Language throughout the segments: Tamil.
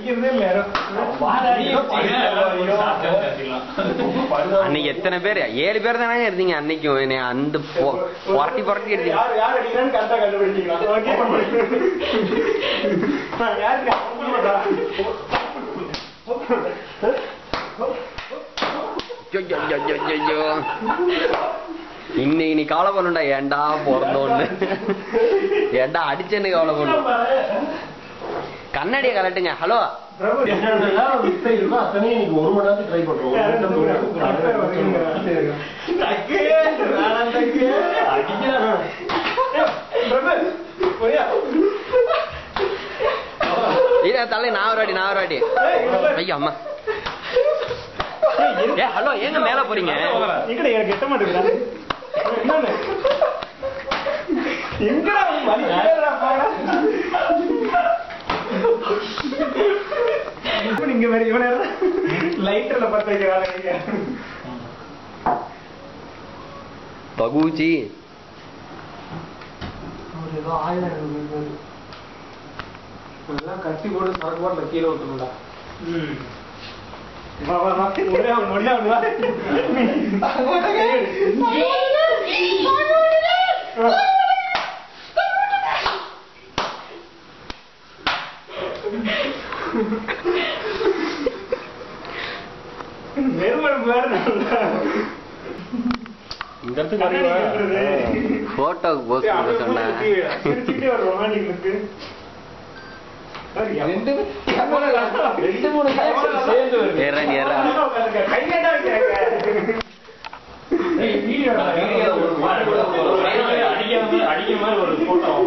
அடிக்கிறதே இல்ல. அன்னைக்கு எத்தனை பேர்? 7 பேர் தானே இருந்தீங்க அன்னைக்கும். அந்த புரட்டி புரட்டி எடுத்தீங்க. யார் அடிக்கிறான்னு கரெக்டா கண்டுபிடிச்சிங்களா? யாருக்கு இன்னைக்கு நீ கவலை பண்ணுண்டா. ஏண்டா பிறந்தோன்னு, ஏண்டா அடிச்சேன்னு கவலை பண்ணு. கண்ணாடியை கலட்டுங்க. ஹலோ தலை, நான் ஒரு வாட்டி. ஐயா அம்மா, ஏ ஹலோ, ஏங்க மேல போறீங்க? எனக்கு எட்ட மாட்டேங்குதா? நீங்க லைட்டர்ல பத்த வைக்கிறாங்க பகுச்சி. ஏதோ ஆயிரம் கட்டி போட்டு சரக்கு போட்டு கீழே விட்டுருந்தா. ஒரே போட்டோக்கு போஸ்ட் பண்ண சொன்னேன்.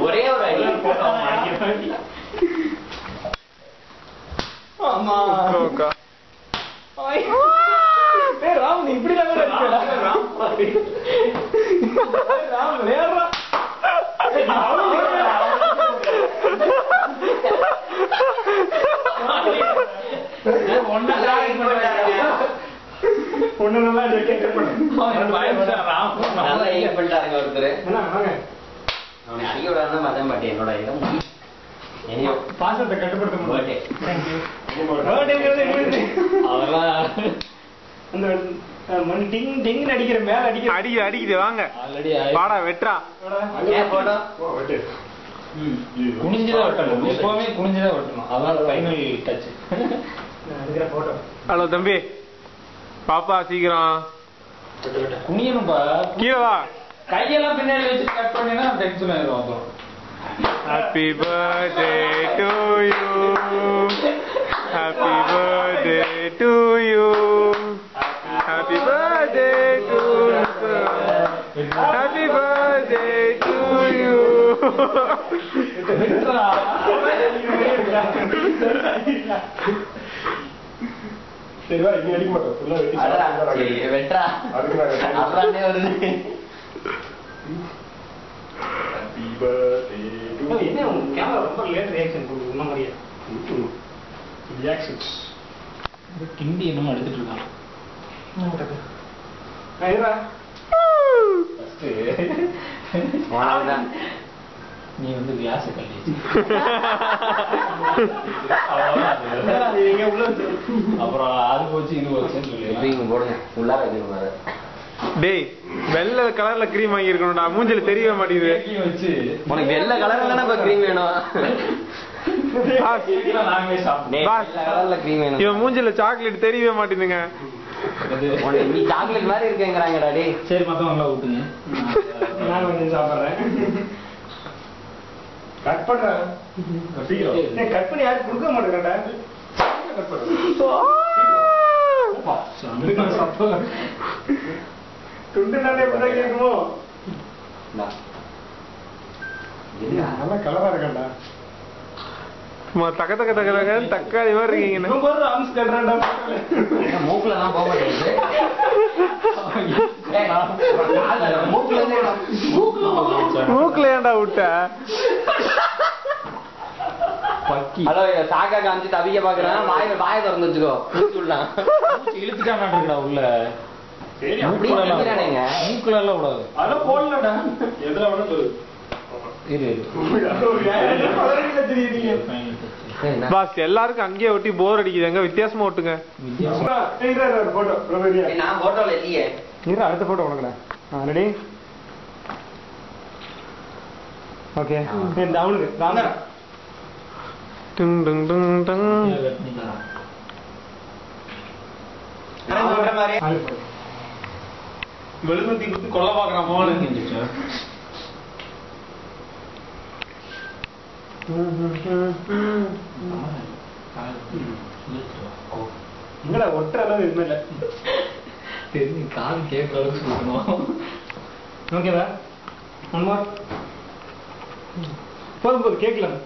ஒரே ஒரு ராம், நீ இப்படி பாசத்தை கட்டுப்படுத்த அடிக்கிற மேல அடிக்குது. வாங்க பாடா வெட்டா குனிஞ்சுதான் வெட்டணும். எப்பவுமே குனிஞ்சுதான் வெட்டணும். அதான் ஃபைனல் டச். ஹலோ தம்பி, பாப்பா சீக்கிரம் குனியணும்பா. கீழே வா. கையெல்லாம் பின்னாடி வச்சு கட் பண்ணினா டென்ஷன் ஆயிடும். அப்புறம் happy birthday to you, happy birthday to you, happy birthday to you, happy birthday to you. சரிவா, இனி அடிக்க மாட்டோம். வெட்டா அதானே வருது. கேமரா ரொம்ப லேட் ரியாக்ஷன் கொடுக்குது. இன்னும் மாதிரியா ரியாக்ஷன்ஸ் கிண்டி என்னமோ எடுத்துட்டு இருக்கான். நீ வந்து வியாச கல்வி அப்புறம் அது போச்சு இது போச்சுன்னு சொல்லி போடுங்க. உள்ளார வைக்கணும். டேய், வெள்ளை கலர்ல கிரீம் வாங்கி இருக்கணும்டா. மூஞ்சில தெரியவே மாட்டேங்குது. வச்சு உனக்கு வெள்ளை கலர்ல தானே கிரீம் வேணும். இவன் மூஞ்சில சாக்லேட் தெரியவே மாட்டேங்குதுங்க. நீ சாக்லேட் மாதிரி இருக்கேங்கிறாங்கடா. டே சரி, மத்தவங்கள ஊட்டுங்க. நான் கொஞ்சம் சாப்பிடுறேன். கட் பண்றேன். கட் பண்ணி யாரும் கொடுக்க மாட்டேங்கிறா. கட் பண்றேன். துண்டு நானே எப்படிதான் கேட்குமோ. நல்லா கலரா இருக்கா. தக்க தக்க தக்க தக்க தக்காளி மாதிரி இருக்கீங்க. மூக்குல தான் போக மாட்டேங்குது. மூக்குல ஏன்டா விட்ட? ஹலோ, சாக்கா காமிச்சு தவிக்க பாக்குறேன். வாய திறந்து வச்சுக்கோ. இழுத்துட்டான் உள்ள. மூக்குல எல்லாம் விடாது. அதெல்லாம் போடலடா. எதுல வேணா சொல்லு. பாஸ் எல்லாருக்கும் அங்கேயே ஒட்டி போர் அடிக்குது, எங்க வித்தியாசமா ஒட்டுங்க. நான் போட்டோல இல்லையே. அடுத்த போட்டோ உனக்குடா. ரெடி? ஓகே. இந்த அவனுக்கு ராமரா. டிங் டிங் டிங் டிங். வெளுத்தி குத்தி கொல்ல பாக்குறான் மோளு. இங்கடா ஒட்டுற அளவு எதுவுமே இல்லை. தெரிஞ்சு காது கேட்கற அளவுக்கு சொல்லணும். ஓகேவா? ஒன்மா போதும் போதும் கேட்கலாம்.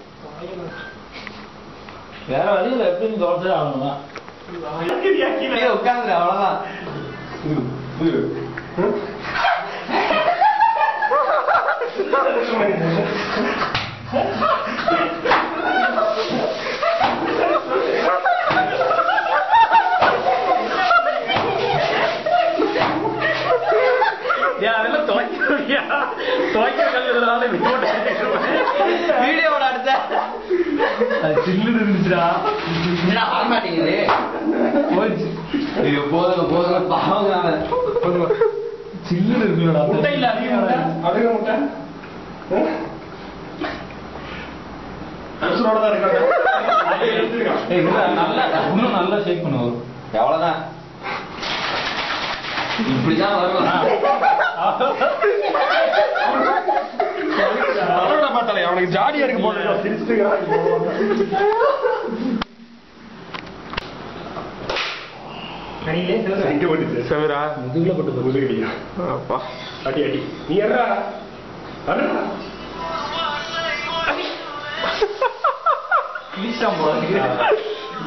வேற வழியில் எப்படி தோட்டே ஆகணும். உட்காந்துரு அவ்வளவுதான். வீடியோட அடுத்த சில்லுன்னு இருந்துச்சுடா. ஆரமாட்டேங்குது. போதுங்க போதுங்க பாவங்க. சில்லுன்னு இருக்குல்லடா. முட்டை இல்ல அதிக முட்டை. இன்னும் நல்லா ஷேக் பண்ணுவோம். எவ்வளவுதான் இப்படிதான் வரும். அவனுக்கு ஜாலியா இருக்கு போட்டு செவரா முதுகுல போட்டு முதுகுலியா. அப்பா அடி அடி நீ எறா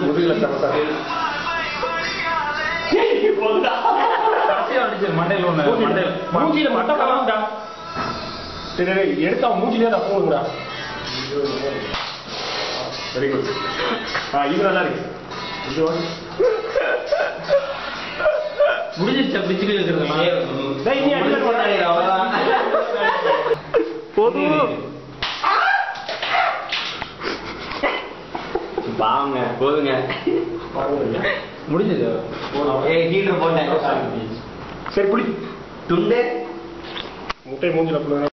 முதுகுல தப்பா மண்டையில ஒண்ணு மூஞ்சியில மட்டை கலந்துடா. எடுத்து அவன் மூஞ்சிலே தான் போகுதுடா. Very good. இது நல்லா இருக்கு. முடிஞ்சிருச்சா பிடிச்சிட்டு இருக்கிறது. பாவங்க போதுங்க முடிஞ்சது. ஹீட்டர் போட்டேன். சரி புடி துண்டு முட்டை மூஞ்சில